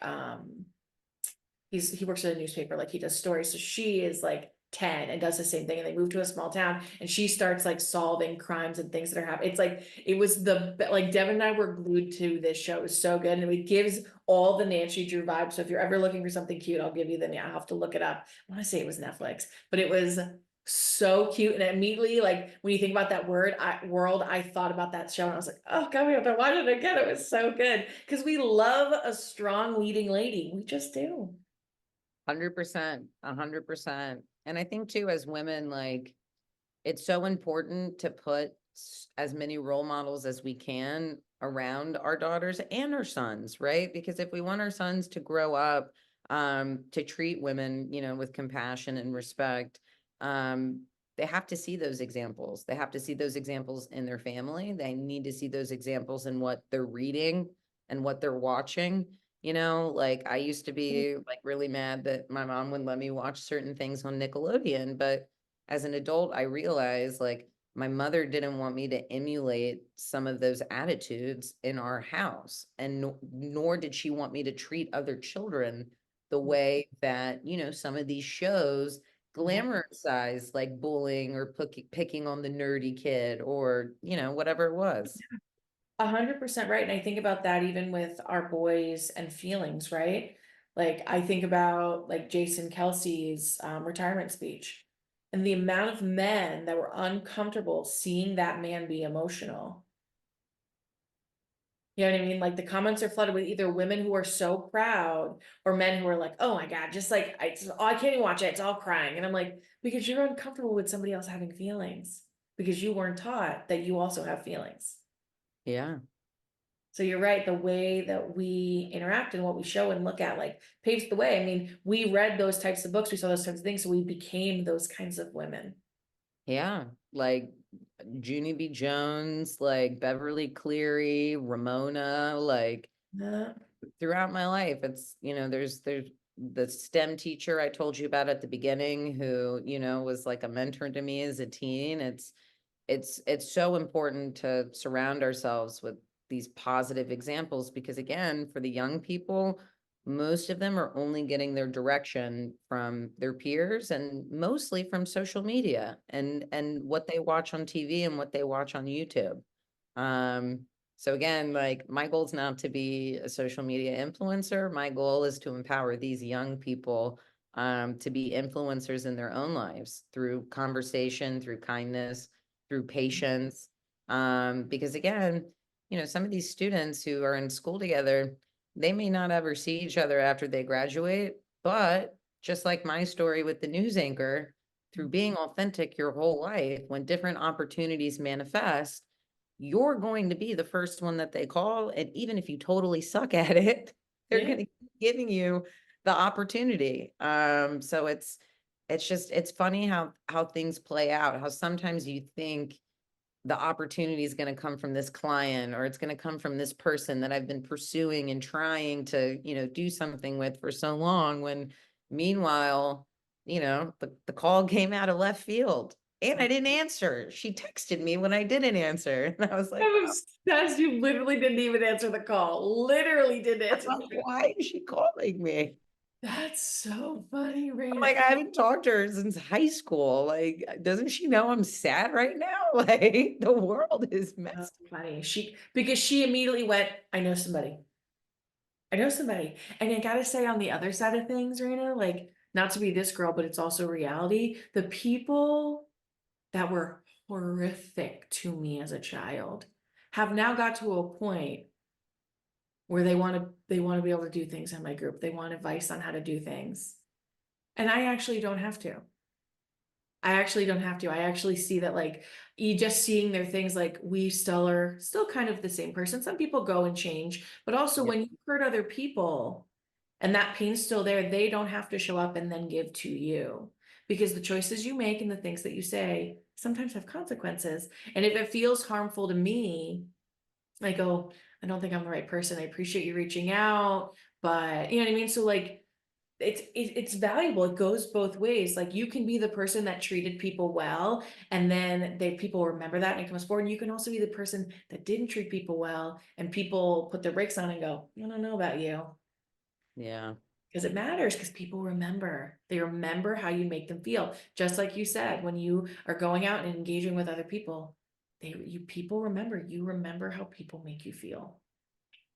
he works at a newspaper, like he does stories. So she is like 10 and does the same thing, and they move to a small town and she starts like solving crimes and things that are happening. It's like it was like Devin and I were glued to this show. It was so good, and it gives all the Nancy Drew vibes. So if you're ever looking for something cute, I'll give you the I'll have to look it up. I want to say it was Netflix, but it was so cute. And immediately, like when you think about that world, I thought about that show and I was like, oh God, we have to watch it again. It was so good because we love a strong leading lady. We just do. 100%, 100%. And I think too, as women, like it's so important to put as many role models as we can around our daughters and our sons, right? Because if we want our sons to grow up to treat women, with compassion and respect, um, they have to see those examples. They have to see those examples in their family. They need to see those examples in what they're reading and what they're watching. Like I used to be like really mad that my mom wouldn't let me watch certain things on Nickelodeon, but as an adult, I realized like my mother didn't want me to emulate some of those attitudes in our house. And nor did she want me to treat other children the way that, some of these shows Yeah. glamorize like bullying or picking on the nerdy kid or, whatever it was. 100% right. And I think about that even with our boys and feelings, right? Like I think about like Jason Kelsey's retirement speech and the amount of men that were uncomfortable seeing that man be emotional. You know what I mean? Like the comments are flooded with either women who are so proud or men who are like, oh my God, just like I can't even watch it. It's all crying. And I'm like, because you're uncomfortable with somebody else having feelings because you weren't taught that you also have feelings. Yeah. So you're right, the way that we interact and what we show and look at like paves the way. I mean, we read those types of books, we saw those types of things, so we became those kinds of women. Yeah. Like Junie B. Jones, like Beverly Cleary, Ramona, like Yeah. throughout my life. It's, there's the STEM teacher I told you about at the beginning who, was like a mentor to me as a teen. It's so important to surround ourselves with these positive examples, because again, for the young people, most of them are only getting their direction from their peers and mostly from social media and what they watch on TV and what they watch on YouTube. So again, like my goal is not to be a social media influencer. My goal is to empower these young people to be influencers in their own lives through conversation, through kindness, through patience. Because again, you know, some of these students who are in school together, they may not ever see each other after they graduate, but just like my story with the news anchor, through being authentic your whole life, when different opportunities manifest, you're going to be the first one that they call. And even if you totally suck at it, they're Yeah. going to keep giving you the opportunity. So it's just, it's funny how things play out, how sometimes you think the opportunity is going to come from this client, or it's going to come from this person that I've been pursuing and trying to, you know, do something with for so long, when meanwhile, you know, the call came out of left field and I didn't answer. She texted me when I didn't answer. And I was like, I'm obsessed. You literally didn't even answer the call. Literally didn't answer "Oh, the call. why is she calling me?" That's so funny, I'm Raina. like, I haven't talked to her since high school. Like, doesn't she know I'm sad right now? Like, the world is So messed. funny. Because she immediately went, I know somebody. I know somebody. And I gotta say, on the other side of things, Raina, like, not to be this girl, but it's also reality. The people that were horrific to me as a child have now got to a point where they want to be able to do things in my group. They want advice on how to do things. And I actually don't have to. I actually don't have to. I actually see that, like, you just seeing their things, like, we still are still kind of the same person. Some people go and change, but also Yeah, when you hurt other people and that pain's still there, they don't have to show up and then give to you, because the choices you make and the things that you say sometimes have consequences. And if it feels harmful to me, I go, I don't think I'm the right person. I appreciate you reaching out, but you know what I mean? So like, it's valuable. It goes both ways. Like, you can be the person that treated people well, and then people remember that and it comes forward. And you can also be the person that didn't treat people well, and people put their brakes on and go, I don't know about you. yeah, Because it matters, because people remember. They remember how you make them feel. Just like you said, when you are going out and engaging with other people, people remember. You remember how people make you feel.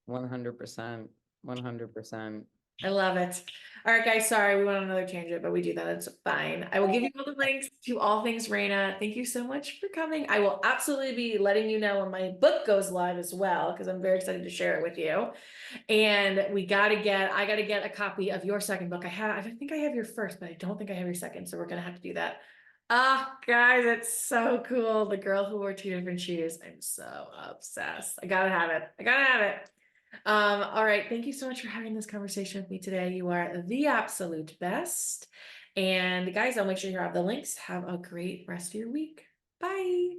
100%, 100%. I love it. All right, guys. Sorry, we went on another tangent, but we do that. It's fine. I will give you all the links to all things Rayna. Thank you so much for coming. I will absolutely be letting you know when my book goes live as well, because I'm very excited to share it with you. And I gotta get a copy of your second book. I think I have your first, but I don't think I have your second. So we're gonna have to do that. Ah, guys, it's so cool. The Girl Who Wore Two Different Shoes. I'm so obsessed. I gotta have it. I gotta have it. All right. Thank you so much for having this conversation with me today. You are the absolute best. And guys, I'll make sure you have the links. Have a great rest of your week. Bye.